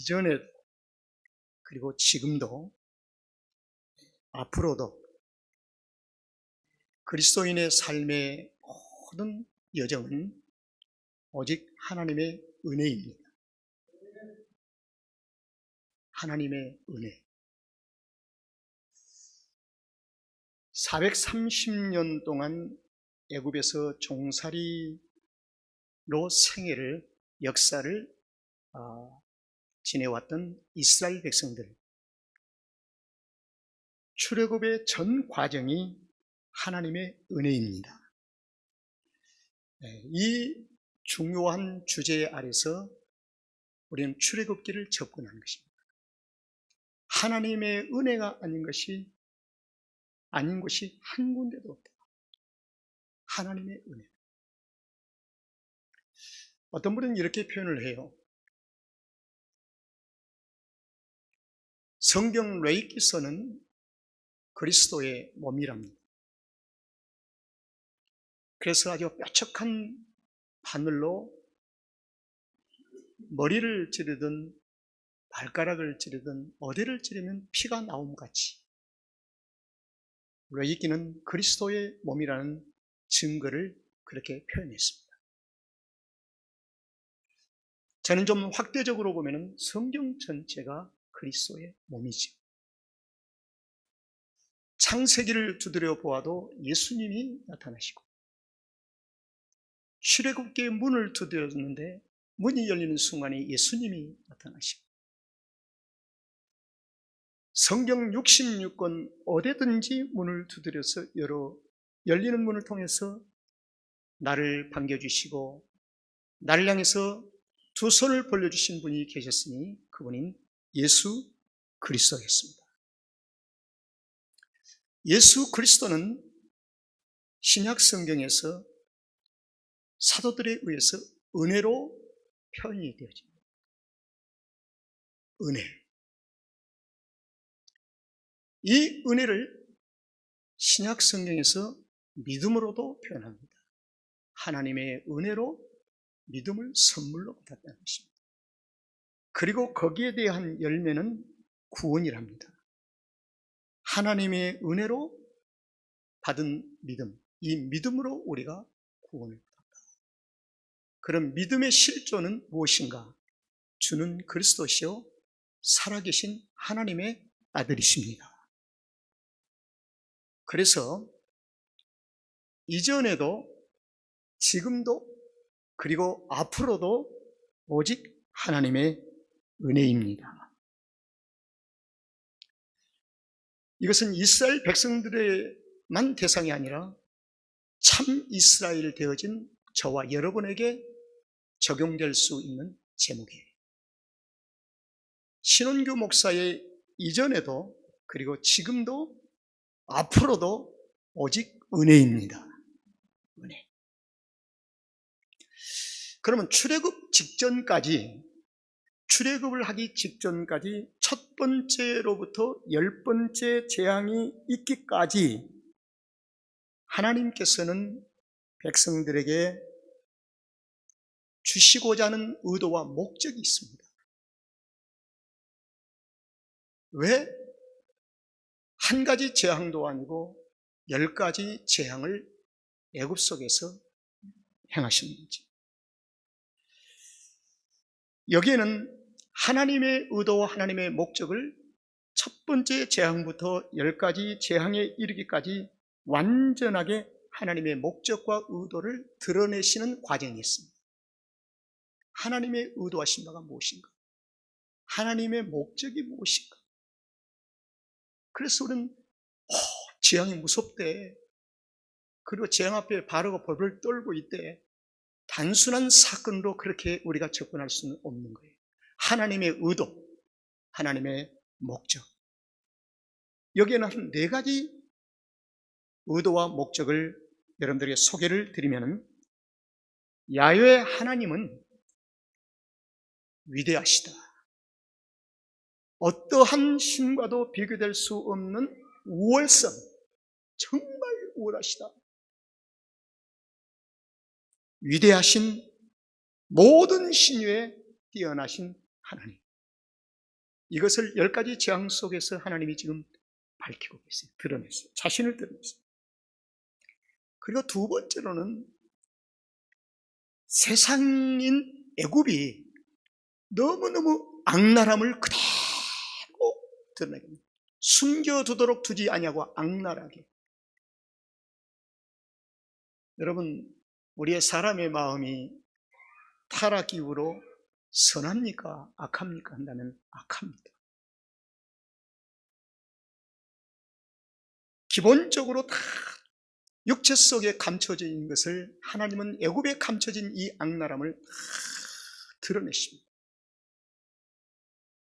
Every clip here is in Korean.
이전에도 그리고 지금도 앞으로도 그리스도인의 삶의 모든 여정은 오직 하나님의 은혜입니다. 하나님의 은혜. 430년 동안 애굽에서 종살이로 생애를, 역사를 지내왔던 이스라엘 백성들, 출애굽의 전 과정이 하나님의 은혜입니다. 이 중요한 주제 아래서 우리는 출애굽기를 접근하는 것입니다. 하나님의 은혜가 아닌 것이 한 군데도 없다. 하나님의 은혜. 어떤 분은 이렇게 표현을 해요. 성경 레위기서는 그리스도의 몸이랍니다. 그래서 아주 뾰족한 바늘로 머리를 찌르든 발가락을 찌르든 어디를 찌르면 피가 나옴같이 레위기는 그리스도의 몸이라는 증거를 그렇게 표현했습니다. 저는 좀 확대적으로 보면 성경 전체가 그리스도의 몸이죠. 창세기를 두드려 보아도 예수님이 나타나시고, 출애굽기의 문을 두드렸는데 문이 열리는 순간에 예수님이 나타나시고, 성경 66권 어디든지 문을 두드려서 열리는 문을 통해서 나를 반겨주시고 나를 향해서 두 손을 벌려주신 분이 계셨으니 그분인 예수 그리스도였습니다. 예수 그리스도는 신약 성경에서 사도들에 의해서 은혜로 표현이 되어집니다. 은혜. 이 은혜를 신약 성경에서 믿음으로도 표현합니다. 하나님의 은혜로 믿음을 선물로 받았다는 것입니다. 그리고 거기에 대한 열매는 구원이랍니다. 하나님의 은혜로 받은 믿음, 이 믿음으로 우리가 구원을 받았다. 그럼 믿음의 실조는 무엇인가? 주는 그리스도시요 살아계신 하나님의 아들이십니다. 그래서 이전에도 지금도 그리고 앞으로도 오직 하나님의 은혜입니다. 이것은 이스라엘 백성들의만 대상이 아니라 참 이스라엘 되어진 저와 여러분에게 적용될 수 있는 제목이에요. 신원규 목사의 이전에도 그리고 지금도 앞으로도 오직 은혜입니다. 은혜. 그러면 출애굽을 하기 직전까지 첫 번째로부터 10번째 재앙이 있기까지 하나님께서는 백성들에게 주시고자 하는 의도와 목적이 있습니다. 왜 한 가지 재앙도 아니고 10가지 재앙을 애굽 속에서 행하셨는지, 여기에는 하나님의 의도와 하나님의 목적을 첫 번째 재앙부터 10가지 재앙에 이르기까지 완전하게 하나님의 목적과 의도를 드러내시는 과정이 있습니다. 하나님의 의도하신 바가 무엇인가? 하나님의 목적이 무엇인가? 그래서 우리는 재앙이 무섭대, 그리고 재앙 앞에 바로가 벌벌 떨고 있대, 단순한 사건으로 그렇게 우리가 접근할 수는 없는 거예요. 하나님의 의도, 하나님의 목적, 여기에는 한 4가지 의도와 목적을 여러분들에게 소개를 드리면, 야훼 하나님은 위대하시다. 어떠한 신과도 비교될 수 없는 우월성, 정말 우월하시다. 위대하신 모든 신 위에 뛰어나신 하나님. 이것을 10가지 재앙 속에서 하나님이 지금 밝히고 계세요. 드러냈어요. 자신을 드러냈어요. 그리고 두 번째로는 세상인 애굽이 너무너무 악랄함을 그대로 드러내게 합니다. 숨겨두도록 두지 아니하고 악랄하게. 여러분, 우리의 사람의 마음이 타락 이후로 선합니까? 악합니까? 한다면 악합니다. 기본적으로 다 육체 속에 감춰져 있는 것을 하나님은 애굽에 감춰진 이 악랄함을 다 드러내십니다.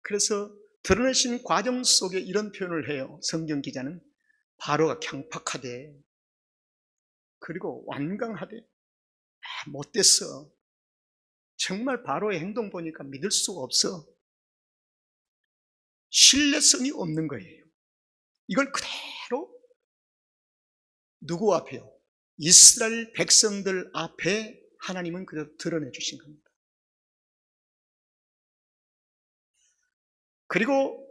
그래서 드러내신 과정 속에 이런 표현을 해요. 성경 기자는 바로가 강팍하되 그리고 완강하되 못됐어. 정말 바로의 행동 보니까 믿을 수가 없어. 신뢰성이 없는 거예요. 이걸 그대로 누구 앞에요? 이스라엘 백성들 앞에 하나님은 그대로 드러내 주신 겁니다. 그리고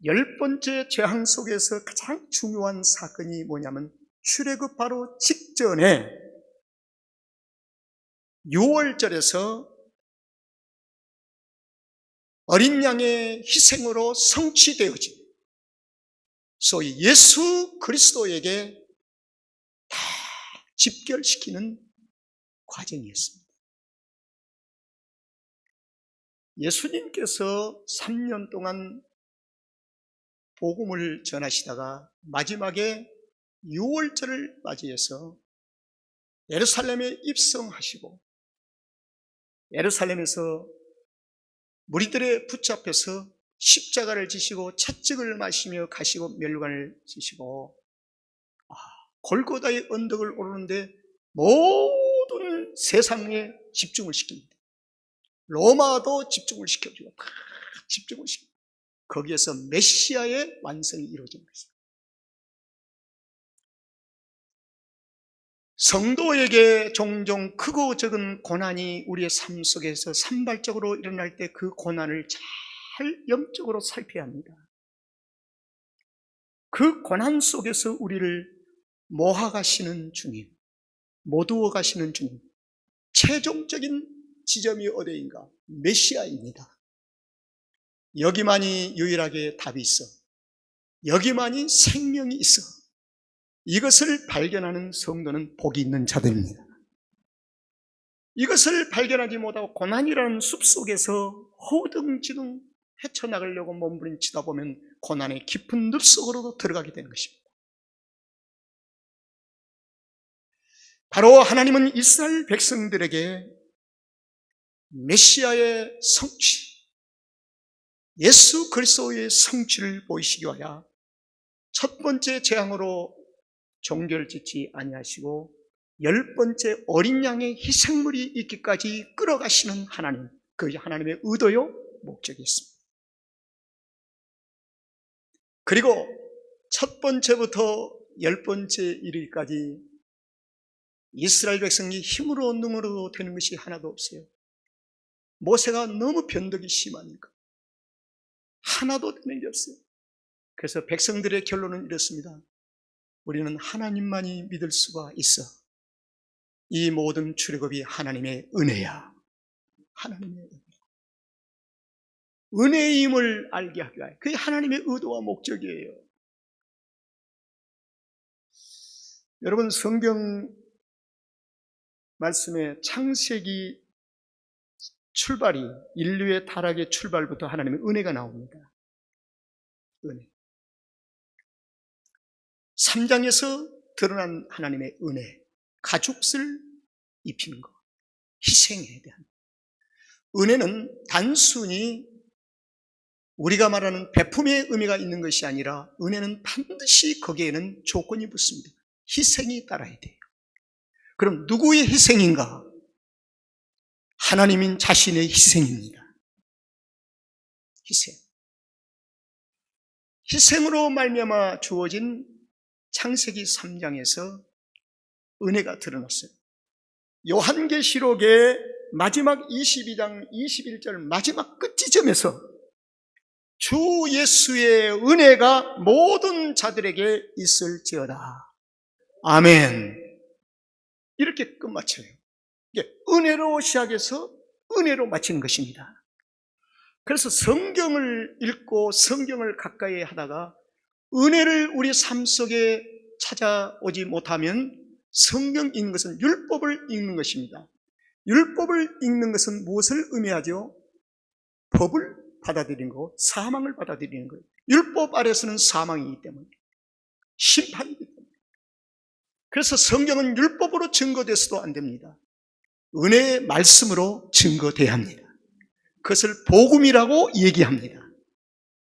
10번째 재앙 속에서 가장 중요한 사건이 뭐냐면 출애굽 바로 직전에 6월절에서 어린 양의 희생으로 성취되어진 소위 예수 그리스도에게 다 집결시키는 과정이었습니다. 예수님께서 3년 동안 복음을 전하시다가 마지막에 6월절을 맞이해서 예루살렘에 입성하시고 예루살렘에서 무리들의 붙잡혀서 십자가를 지시고 채찍을 마시며 가시고 멸관을 지시고 골고다의 언덕을 오르는데 모든 세상에 집중을 시킵니다. 로마도 집중을 시켜주고 다 집중을 시킵니다. 거기에서 메시아의 완성이 이루어진 것입니다. 성도에게 종종 크고 적은 고난이 우리의 삶 속에서 산발적으로 일어날 때 그 고난을 잘 영적으로 살펴야 합니다. 그 고난 속에서 우리를 모아가시는 주님, 모두어 가시는 주님, 최종적인 지점이 어디인가? 메시아입니다. 여기만이 유일하게 답이 있어. 여기만이 생명이 있어. 이것을 발견하는 성도는 복이 있는 자들입니다. 이것을 발견하지 못하고 고난이라는 숲속에서 허둥지둥 헤쳐나가려고 몸부림치다 보면 고난의 깊은 늪속으로도 들어가게 되는 것입니다. 바로 하나님은 이스라엘 백성들에게 메시아의 성취, 예수 그리스도의 성취를 보이시기 위하여 첫 번째 재앙으로 종교를 짓지 아니하시고 10번째 어린 양의 희생물이 있기까지 끌어가시는 하나님, 그 하나님의 의도요, 목적이 있습니다. 그리고 첫 번째부터 10번째 이르기까지 이스라엘 백성이 힘으로 능으로 되는 것이 하나도 없어요. 모세가 너무 변덕이 심하니까 하나도 되는 게 없어요. 그래서 백성들의 결론은 이렇습니다. 우리는 하나님만이 믿을 수가 있어. 이 모든 출애굽이 하나님의 은혜야. 하나님의 은혜. 은혜의 힘을 알게 하기 위하여. 그게 하나님의 의도와 목적이에요. 여러분, 성경 말씀에 창세기 출발이, 인류의 타락의 출발부터 하나님의 은혜가 나옵니다. 은혜. 3장에서 드러난 하나님의 은혜, 가죽을 입히는 것, 희생에 대한 은혜는 단순히 우리가 말하는 베품의 의미가 있는 것이 아니라 은혜는 반드시 거기에는 조건이 붙습니다. 희생이 따라야 돼요. 그럼 누구의 희생인가? 하나님인 자신의 희생입니다. 희생. 희생으로 말미암아 주어진 창세기 3장에서 은혜가 드러났어요. 요한계시록의 마지막 22장 21절 마지막 끝 지점에서 주 예수의 은혜가 모든 자들에게 있을지어다. 아멘. 이렇게 끝마쳐요. 이게 은혜로 시작해서 은혜로 마치는 것입니다. 그래서 성경을 읽고 성경을 가까이 하다가 은혜를 우리 삶 속에 찾아오지 못하면 성경 읽는 것은 율법을 읽는 것입니다. 율법을 읽는 것은 무엇을 의미하죠? 법을 받아들이는 거고 사망을 받아들이는 거예요. 율법 아래서는 사망이기 때문에, 심판이기 때문에. 그래서 성경은 율법으로 증거돼서도 안 됩니다. 은혜의 말씀으로 증거돼야 합니다. 그것을 복음이라고 얘기합니다.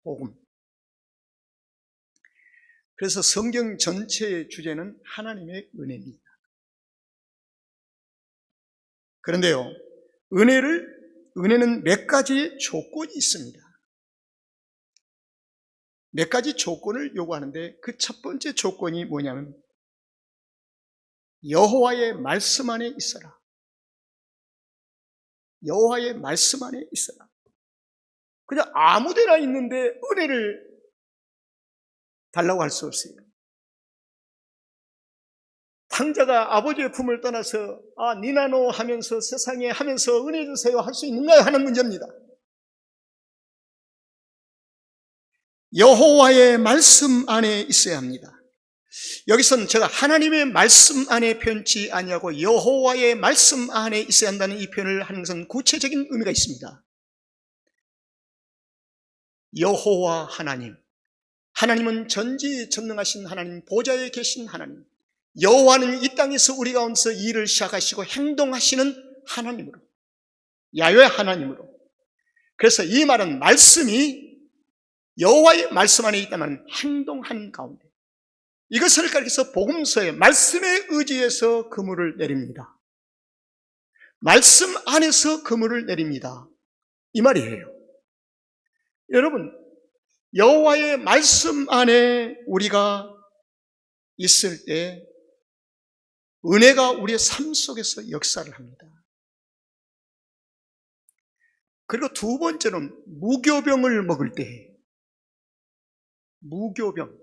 복음. 그래서 성경 전체의 주제는 하나님의 은혜입니다. 그런데요, 은혜는 몇 가지 조건이 있습니다. 몇 가지 조건을 요구하는데 그 첫 번째 조건이 뭐냐면 여호와의 말씀 안에 있어라. 여호와의 말씀 안에 있어라. 그냥 아무데나 있는데 은혜를 달라고 할 수 없어요. 탕자가 아버지의 품을 떠나서 니나노 하면서 세상에 하면서 은혜 주세요 할 수 있는가요? 하는 문제입니다. 여호와의 말씀 안에 있어야 합니다. 여기서는 제가 하나님의 말씀 안에 편치 아니하고 여호와의 말씀 안에 있어야 한다는 이 표현을 하는 것은 구체적인 의미가 있습니다. 여호와 하나님, 하나님은 전지전능하신 하나님, 보좌에 계신 하나님, 여호와는 이 땅에서 우리 가운데서 일을 시작하시고 행동하시는 하나님으로, 야훼 하나님으로. 그래서 이 말은 말씀이 여호와의 말씀 안에 있다면 행동하는 가운데, 이것을 가리켜서 복음서에 말씀에 의지해서 그물을 내립니다. 말씀 안에서 그물을 내립니다. 이 말이에요. 여러분, 여호와의 말씀 안에 우리가 있을 때 은혜가 우리의 삶 속에서 역사를 합니다. 그리고 두 번째는 무교병을 먹을 때, 무교병.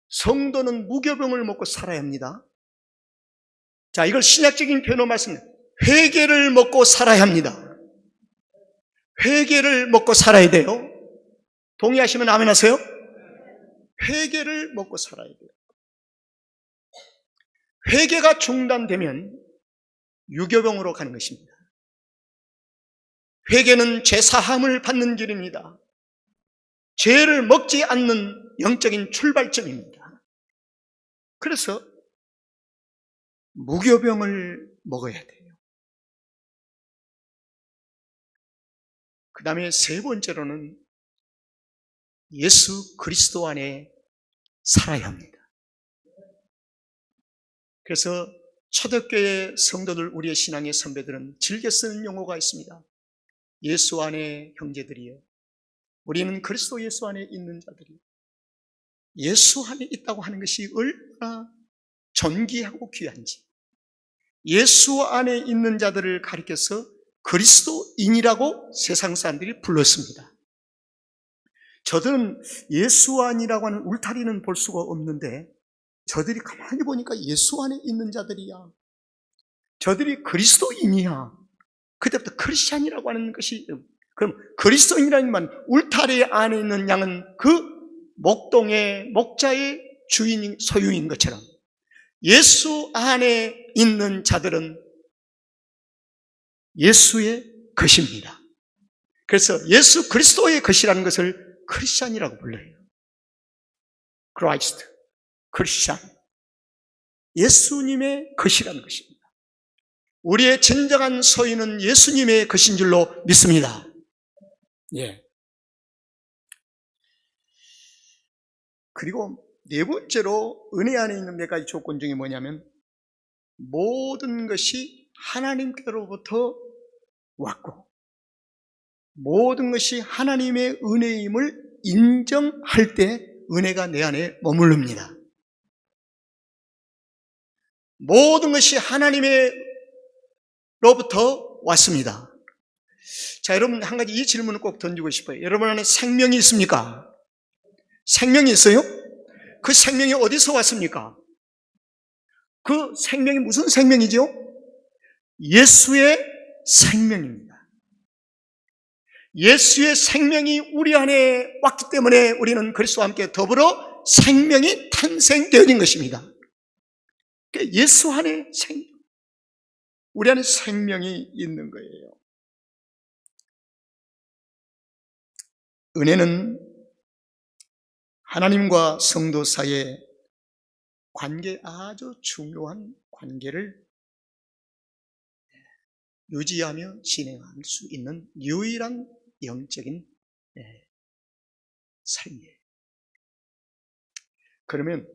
성도는 무교병을 먹고 살아야 합니다. 자, 이걸 신약적인 표현으로 말씀드립니다. 회개를 먹고 살아야 합니다. 회개를 먹고 살아야 돼요. 동의하시면 아멘 하세요. 회개를 먹고 살아야 돼요. 회개가 중단되면 유교병으로 가는 것입니다. 회개는 죄사함을 받는 길입니다. 죄를 먹지 않는 영적인 출발점입니다. 그래서 무교병을 먹어야 돼요. 그 다음에 세 번째로는 예수 그리스도 안에 살아야 합니다. 그래서 초대교회 성도들, 우리의 신앙의 선배들은 즐겨 쓰는 용어가 있습니다. 예수 안에 형제들이여, 우리는 그리스도 예수 안에 있는 자들이요. 예수 안에 있다고 하는 것이 얼마나 존귀하고 귀한지, 예수 안에 있는 자들을 가리켜서 그리스도인이라고 세상 사람들이 불렀습니다. 저들은 예수 안이라고 하는 울타리는 볼 수가 없는데 저들이 가만히 보니까 예수 안에 있는 자들이야. 저들이 그리스도인이야. 그때부터 크리스찬이라고 하는 것이, 그럼 그리스도인이라는 말, 울타리 안에 있는 양은 그 목동의 목자의 주인, 소유인 것처럼 예수 안에 있는 자들은 예수의 것입니다. 그래서 예수 그리스도의 것이라는 것을 크리스찬이라고 불러요. 크라이스트, 크리스찬, 예수님의 것이라는 것입니다. 우리의 진정한 소유는 예수님의 것인 줄로 믿습니다. 예. 그리고 네 번째로 은혜 안에 있는 몇 가지 조건 중에 뭐냐면 모든 것이 하나님께로부터 왔고 모든 것이 하나님의 은혜임을 인정할 때 은혜가 내 안에 머무릅니다. 모든 것이 하나님로부터 왔습니다. 자, 여러분 한 가지 이 질문을 꼭 던지고 싶어요. 여러분 안에 생명이 있습니까? 생명이 있어요? 그 생명이 어디서 왔습니까? 그 생명이 무슨 생명이죠? 예수의 생명입니다. 예수의 생명이 우리 안에 왔기 때문에 우리는 그리스도와 함께 더불어 생명이 탄생되어진 것입니다. 예수 안에 생명, 우리 안에 생명이 있는 거예요. 은혜는 하나님과 성도 사이의 관계, 아주 중요한 관계를 유지하며 진행할 수 있는 유일한 영적인 삶이에요. 그러면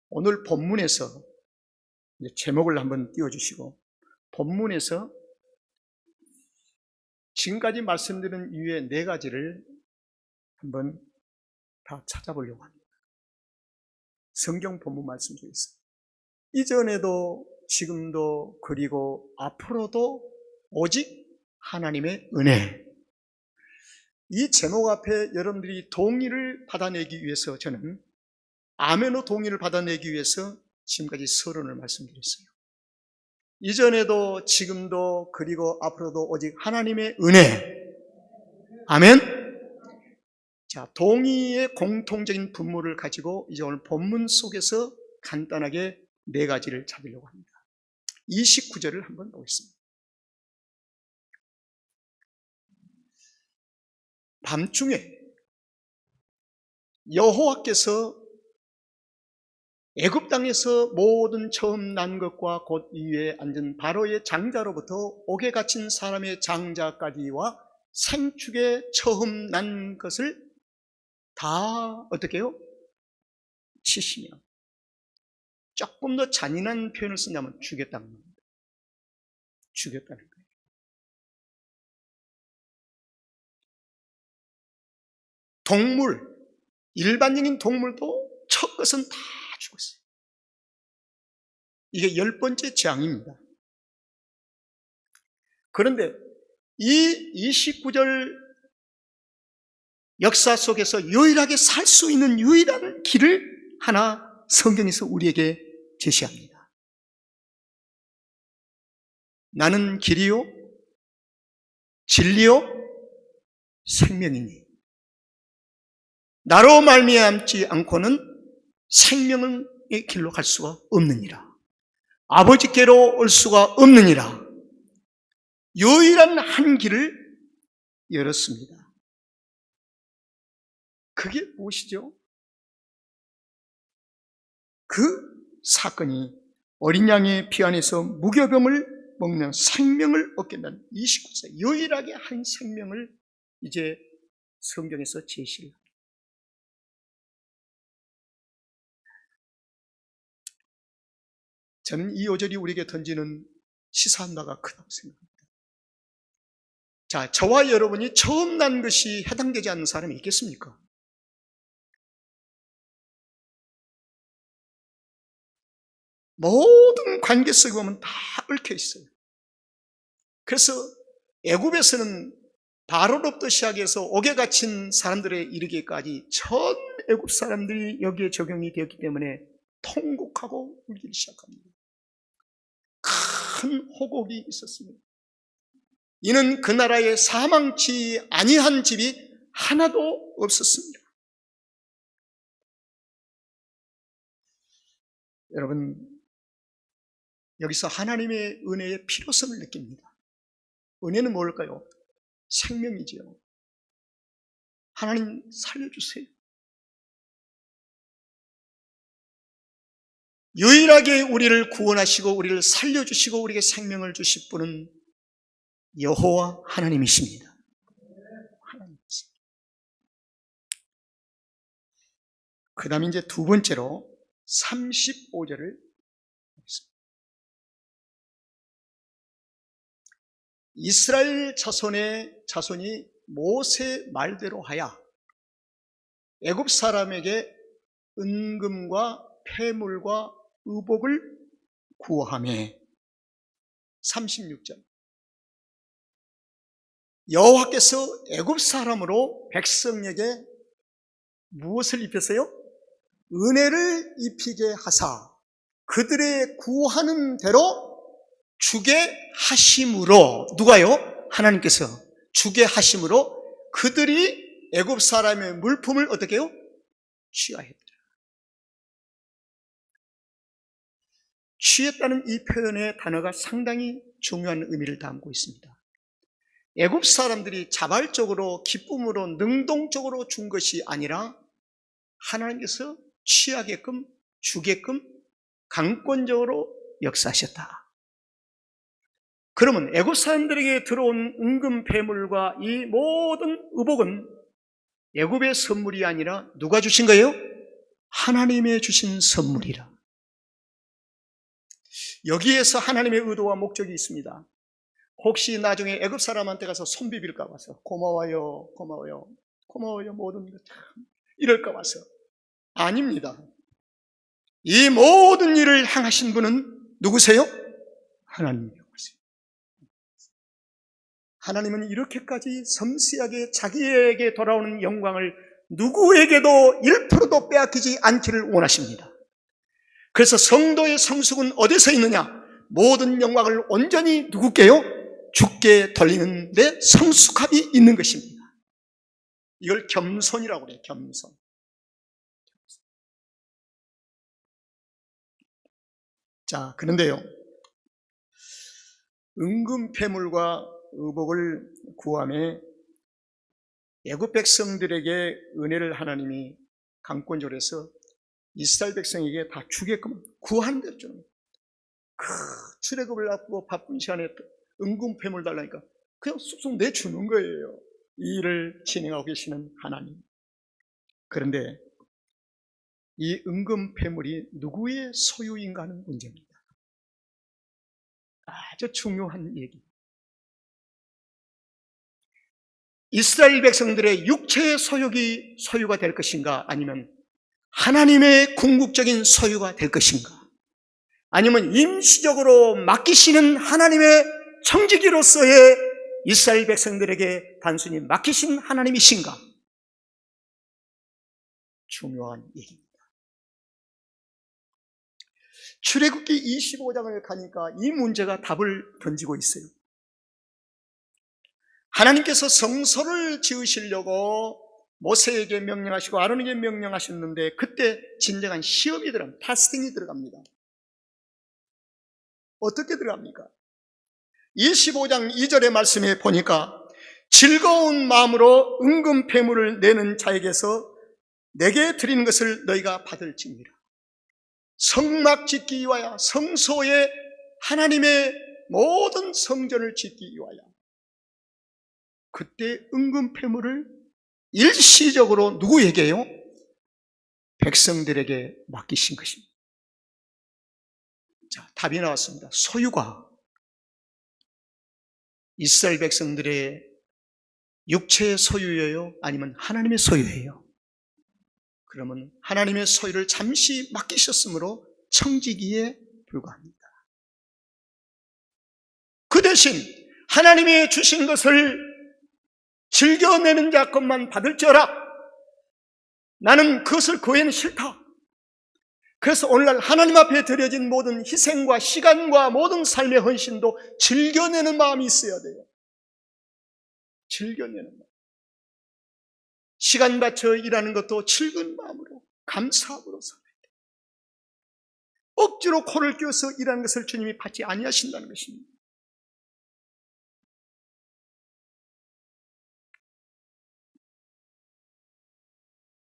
오늘 본문에서 제목을 한번 띄워주시고, 본문에서 지금까지 말씀드린 이유의 4가지를 한번 다 찾아보려고 합니다. 성경 본문 말씀 중에 있습니다. 이전에도 지금도 그리고 앞으로도 오직 하나님의 은혜. 이 제목 앞에 여러분들이 동의를 받아내기 위해서 저는 아멘의 동의를 받아내기 위해서 지금까지 서론을 말씀드렸어요. 이전에도 지금도 그리고 앞으로도 오직 하나님의 은혜. 아멘. 자, 동의의 공통적인 분모를 가지고 이제 오늘 본문 속에서 간단하게 4가지를 찾으려고 합니다. 29절을 한번 보겠습니다. 밤중에 여호와께서 애굽 땅에서 모든 처음 난 것과 곧 위에 앉은 바로의 장자로부터 옥에 갇힌 사람의 장자까지와 생축에 처음 난 것을 다 어떻게 해요? 치시며, 조금 더 잔인한 표현을 쓴다면 죽였다는 겁니다. 죽였다는 거예요. 동물, 일반적인 동물도 첫 것은 다 죽었어요. 이게 10번째 재앙입니다. 그런데 이 29절 역사 속에서 유일하게 살 수 있는 유일한 길을 하나 성경에서 우리에게 제시합니다. 나는 길이요 진리요 생명이니 나로 말미암지 않고는 생명의 길로 갈 수가 없느니라. 아버지께로 올 수가 없느니라. 유일한 한 길을 열었습니다. 그게 무엇이죠? 그 사건이 어린 양의 피 안에서 무교병을 먹는 생명을 얻게 된 29세 유일하게 한 생명을 이제 성경에서 제시를 합니다. 저는 이 5절이 우리에게 던지는 시사한 바가 크다고 생각합니다. 자, 저와 여러분이 처음 난 것이 해당되지 않는 사람이 있겠습니까? 모든 관계 속에 보면 다 얽혀 있어요. 그래서 애굽에서는 바로로부터 시작해서 옥에 갇힌 사람들에 이르기까지 전 애굽 사람들이 여기에 적용이 되었기 때문에 통곡하고 울기 시작합니다. 큰 호곡이 있었습니다. 이는 그 나라에 사망치 아니한 집이 하나도 없었습니다. 여러분, 여기서 하나님의 은혜의 필요성을 느낍니다. 은혜는 뭘까요? 생명이지요. 하나님 살려주세요. 유일하게 우리를 구원하시고 우리를 살려주시고 우리에게 생명을 주실 분은 여호와 하나님이십니다. 하나님이십니다. 그 다음에 이제 두 번째로 35절을 보겠습니다. 이스라엘 자손이 모세 말대로 하여 애굽 사람에게 은금과 폐물과 의복을 구하며 36절 여호와께서 애굽 사람으로 백성에게 무엇을 입혔어요? 은혜를 입히게 하사 그들의 구하는 대로 주게 하심으로, 누가요? 하나님께서 주게 하심으로 그들이 애굽 사람의 물품을 어떻게 해요? 취하했더라. 취했다는 이 표현의 단어가 상당히 중요한 의미를 담고 있습니다. 애굽 사람들이 자발적으로 기쁨으로 능동적으로 준 것이 아니라 하나님께서 취하게끔 주게끔 강권적으로 역사하셨다. 그러면 애굽 사람들에게 들어온 은금 패물과 이 모든 의복은 애굽의 선물이 아니라 누가 주신 거예요? 하나님의 주신 선물이라. 여기에서 하나님의 의도와 목적이 있습니다. 혹시 나중에 애굽 사람한테 가서 손 비빌까 봐서 고마워요, 고마워요, 고마워요 모든 것 참 이럴까 봐서 아닙니다. 이 모든 일을 행하신 분은 누구세요? 하나님이요. 하나님은 이렇게까지 섬세하게 자기에게 돌아오는 영광을 누구에게도 1%도 빼앗기지 않기를 원하십니다. 그래서 성도의 성숙은 어디서 있느냐? 모든 영광을 온전히 누구께요? 주께 돌리는 데 성숙함이 있는 것입니다. 이걸 겸손이라고 그래요. 겸손. 자, 그런데요, 은금 패물과 의복을 구함에 애굽 백성들에게 은혜를 하나님이 강권적으로 해서 이스라엘 백성에게 다 주게끔 구하는 대로 주는 거예요. 출애굽을 앞두고 바쁜 시간에 은금 패물 달라니까 그냥 쑥쑥 내주는 거예요. 이 일을 진행하고 계시는 하나님. 그런데 이 은금 패물이 누구의 소유인가 하는 문제입니다. 아주 중요한 얘기. 이스라엘 백성들의 육체의 소유가 될 것인가, 아니면 하나님의 궁극적인 소유가 될 것인가, 아니면 임시적으로 맡기시는 하나님의 청지기로서의 이스라엘 백성들에게 단순히 맡기신 하나님이신가? 중요한 얘기입니다. 출애굽기 25장을 가니까 이 문제가 답을 던지고 있어요. 하나님께서 성소를 지으시려고 모세에게 명령하시고 아론에게 명령하셨는데 그때 진정한 시험이 들어갑니다. 테스팅이 들어갑니다. 어떻게 들어갑니까? 25장 2절의 말씀에 보니까 즐거운 마음으로 은금 패물을 내는 자에게서 내게 드리는 것을 너희가 받을지니라. 성막 짓기 위하여, 성소에 하나님의 모든 성전을 짓기 위하여 그때 은금 패물을 일시적으로 누구에게요? 백성들에게 맡기신 것입니다. 자, 답이 나왔습니다. 소유가 이스라엘 백성들의 육체의 소유예요? 아니면 하나님의 소유예요? 그러면 하나님의 소유를 잠시 맡기셨으므로 청지기에 불과합니다. 그 대신 하나님이 주신 것을 즐겨내는 자 것만 받을지어라. 나는 그것을 그 외에는 싫다. 그래서 오늘날 하나님 앞에 드려진 모든 희생과 시간과 모든 삶의 헌신도 즐겨내는 마음이 있어야 돼요. 즐겨내는 마음. 시간 바쳐 일하는 것도 즐거운 마음으로, 감사함으로 살아야 돼요. 억지로 코를 끼워서 일하는 것을 주님이 받지 아니하신다는 것입니다.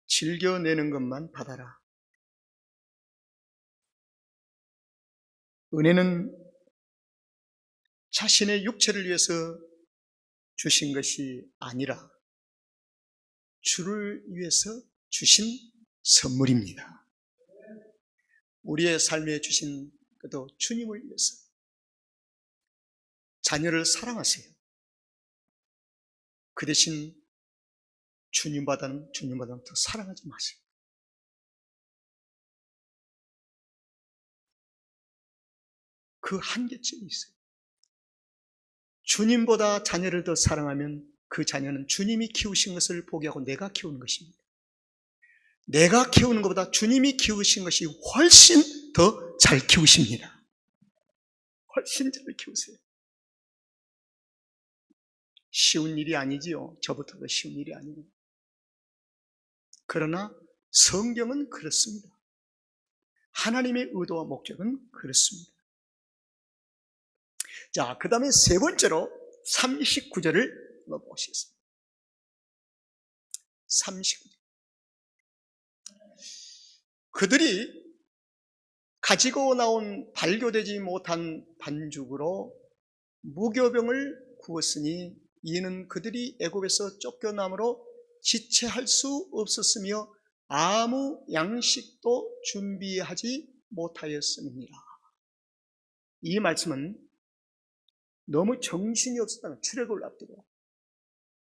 즐겨내는 것만 받아라. 은혜는 자신의 육체를 위해서 주신 것이 아니라 주를 위해서 주신 선물입니다. 우리의 삶에 주신 것도 주님을 위해서. 자녀를 사랑하세요. 그 대신 주님보다는 더 사랑하지 마세요. 그 한계점이 있어요. 주님보다 자녀를 더 사랑하면 그 자녀는 주님이 키우신 것을 포기하고 내가 키우는 것입니다. 내가 키우는 것보다 주님이 키우신 것이 훨씬 더 잘 키우십니다. 훨씬 잘 키우세요. 쉬운 일이 아니지요. 저부터도 쉬운 일이 아니에요. 그러나 성경은 그렇습니다. 하나님의 의도와 목적은 그렇습니다. 자, 그 다음에 세 번째로 39절을 보시겠습니다. 39절. 그들이 가지고 나온 발교되지 못한 반죽으로 무교병을 구웠으니 이는 그들이 애굽에서 쫓겨남으로 지체할 수 없었으며 아무 양식도 준비하지 못하였음이니라. 이 말씀은 너무 정신이 없었다는, 출애굽을 앞두고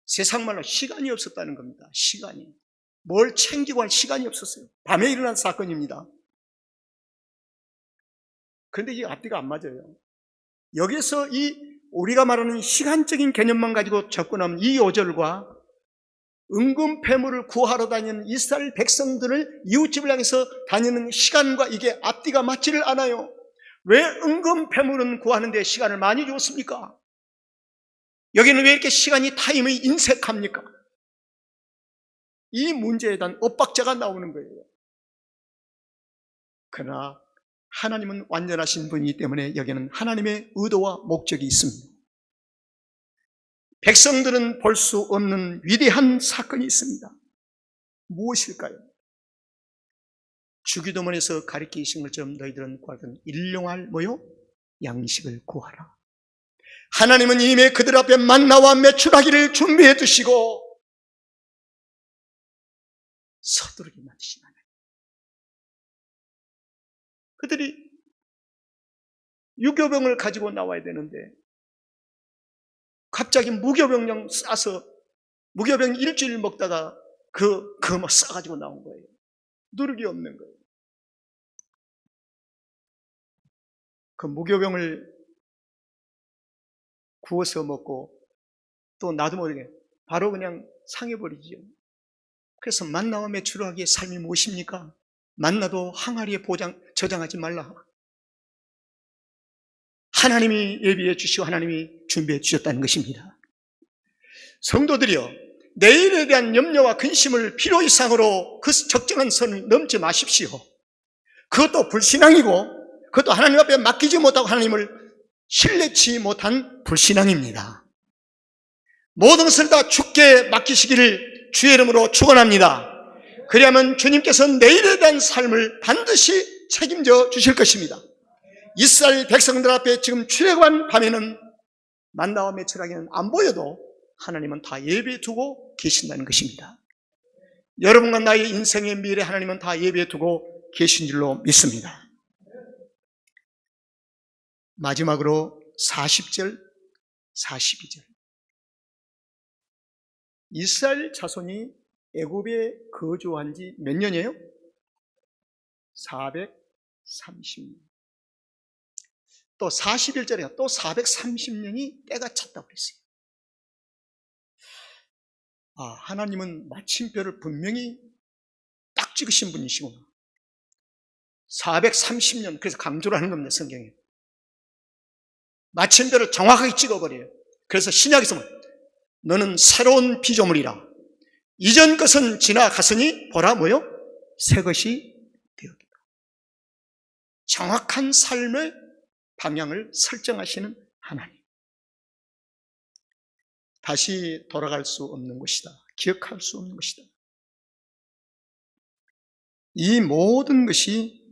세상 말로 시간이 없었다는 겁니다. 시간이. 뭘 챙기고 할 시간이 없었어요. 밤에 일어난 사건입니다. 그런데 이게 앞뒤가 안 맞아요. 여기서 우리가 말하는 시간적인 개념만 가지고 접근하면 이 5절과 은금 패물을 구하러 다니는 이스라엘 백성들을 이웃집을 향해서 다니는 시간과 이게 앞뒤가 맞지를 않아요. 왜 은금 패물은 구하는 데 시간을 많이 주었습니까? 여기는 왜 이렇게 시간이 타임이 인색합니까? 이 문제에 대한 엇박자가 나오는 거예요. 그러나 하나님은 완전하신 분이기 때문에 여기는 하나님의 의도와 목적이 있습니다. 백성들은 볼 수 없는 위대한 사건이 있습니다. 무엇일까요? 주기도문에서 가르치신 것처럼 너희들은 구하던 일용할 뭐요? 양식을 구하라. 하나님은 이미 그들 앞에 만나와 메추라기를 준비해 두시고 서두르게 만드신 하나님. 그들이 유교병을 가지고 나와야 되는데 갑자기 무교병령 싸서 무교병 일주일 먹다가 그거 싸가지고 나온 거예요. 누룩이 없는 거예요. 그 무교병을 구워서 먹고 또 나도 모르게 바로 그냥 상해버리지요. 그래서 만나와 메추라기의 삶이 무엇입니까? 만나도 항아리에 저장하지 말라. 하나님이 예비해 주시고 하나님이 준비해 주셨다는 것입니다. 성도들이여, 내일에 대한 염려와 근심을 필요 이상으로 그 적정한 선을 넘지 마십시오. 그것도 불신앙이고 그것도 하나님 앞에 맡기지 못하고 하나님을 신뢰치 못한 불신앙입니다. 모든 것을 다 주께 맡기시기를 주의 이름으로 축원합니다. 그리하면 주님께서 내일에 대한 삶을 반드시 책임져 주실 것입니다. 이스라엘 백성들 앞에 지금 출애굽한 밤에는 만나와 메추라기는 안 보여도 하나님은 다 예비해 두고 계신다는 것입니다. 여러분과 나의 인생의 미래 하나님은 다 예비해 두고 계신 줄로 믿습니다. 마지막으로 40절, 42절. 이스라엘 자손이 애굽에 거주한 지 몇 년이에요? 430년. 또 41절에 또 430년이 때가 찼다고 그랬어요. 하나님은 마침표를 분명히 딱 찍으신 분이시구나. 430년, 그래서 강조를 하는 겁니다, 성경에. 마침표를 정확하게 찍어버려요. 그래서 신약에서 너는 새로운 피조물이라. 이전 것은 지나갔으니 보라 뭐요? 새 것이 되었다. 정확한 삶의 방향을 설정하시는 하나님. 다시 돌아갈 수 없는 것이다. 기억할 수 없는 것이다. 이 모든 것이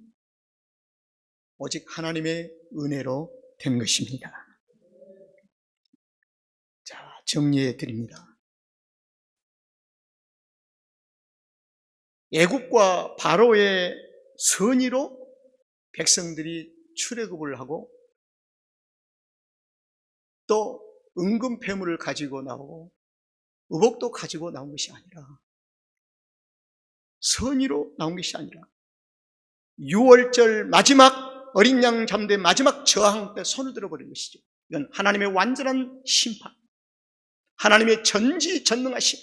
오직 하나님의 은혜로 된 것입니다. 자, 정리해 드립니다. 애굽과 바로의 선의로 백성들이 출애굽을 하고 또 은금 패물을 가지고 나오고 의복도 가지고 나온 것이 아니라 선의로 나온 것이 아니라 6월절 마지막 어린 양 잠대 마지막 저항 때 손을 들어버린 것이죠. 이건 하나님의 완전한 심판, 하나님의 전지전능하심,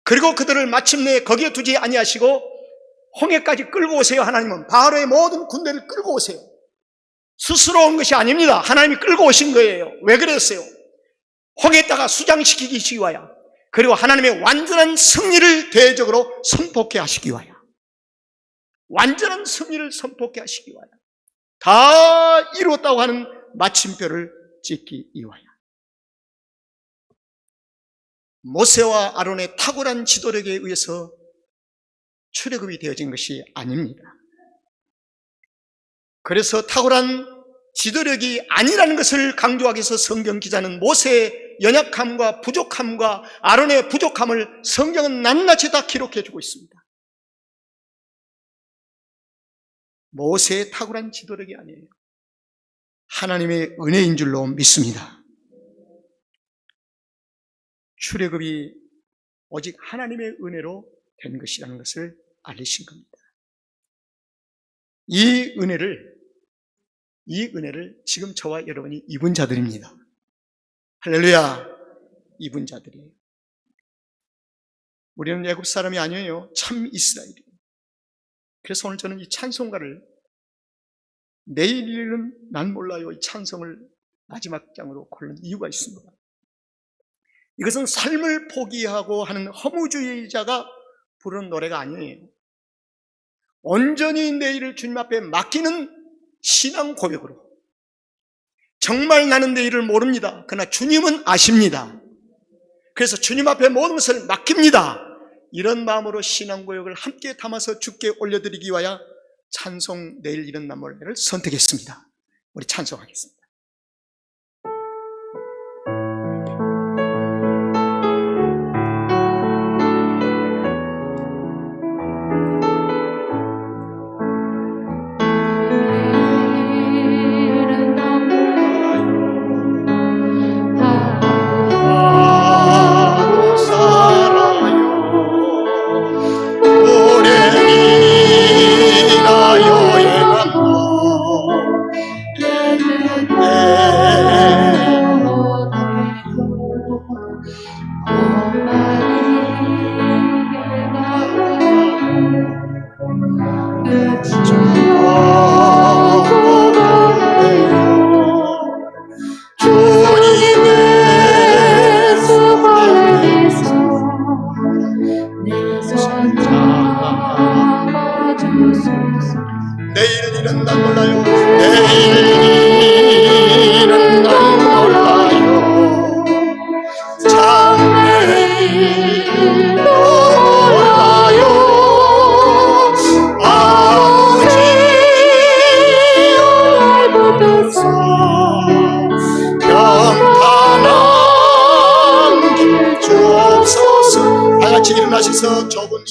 그리고 그들을 마침내 거기에 두지 아니하시고 홍해까지 끌고 오세요. 하나님은 바로의 모든 군대를 끌고 오세요. 스스로 온 것이 아닙니다. 하나님이 끌고 오신 거예요. 왜 그랬어요? 홍해에다가 수장시키기 위하여, 그리고 하나님의 완전한 승리를 대적으로 선포케 하시기 위하여, 완전한 승리를 선포케 하시기 위하여, 다 이루었다고 하는 마침표를 찍기 위하여. 모세와 아론의 탁월한 지도력에 의해서 출애굽이 되어진 것이 아닙니다. 그래서 탁월한 지도력이 아니라는 것을 강조하기 위해서 성경 기자는 모세의 연약함과 부족함과 아론의 부족함을 성경은 낱낱이 다 기록해 주고 있습니다. 모세의 탁월한 지도력이 아니에요. 하나님의 은혜인 줄로 믿습니다. 출애굽이 오직 하나님의 은혜로 된 것이라는 것을 알리신 겁니다. 이 은혜를 지금 저와 여러분이 입은 자들입니다. 할렐루야, 입은 자들이에요. 우리는 애굽 사람이 아니에요. 참 이스라엘이에요. 그래서 오늘 저는 이 찬송가를, 내일 일은 난 몰라요, 이 찬송을 마지막 장으로 고른 이유가 있습니다. 이것은 삶을 포기하고 하는 허무주의자가 부르는 노래가 아니에요. 온전히 내일을 주님 앞에 맡기는 신앙 고백으로, 정말 나는 내일을 모릅니다. 그러나 주님은 아십니다. 그래서 주님 앞에 모든 것을 맡깁니다. 이런 마음으로 신앙 고백을 함께 담아서 주께 올려드리기 위하여 찬송 내일 일은 난 몰라요를 선택했습니다. 우리 찬송하겠습니다. 내일은 일은 난 몰라요. 내일은 난 몰라요. 장래일도 몰라요. 아버지여 보소서. 평탄한 길 주옵소서. 다 같이 일어나셔서 좁은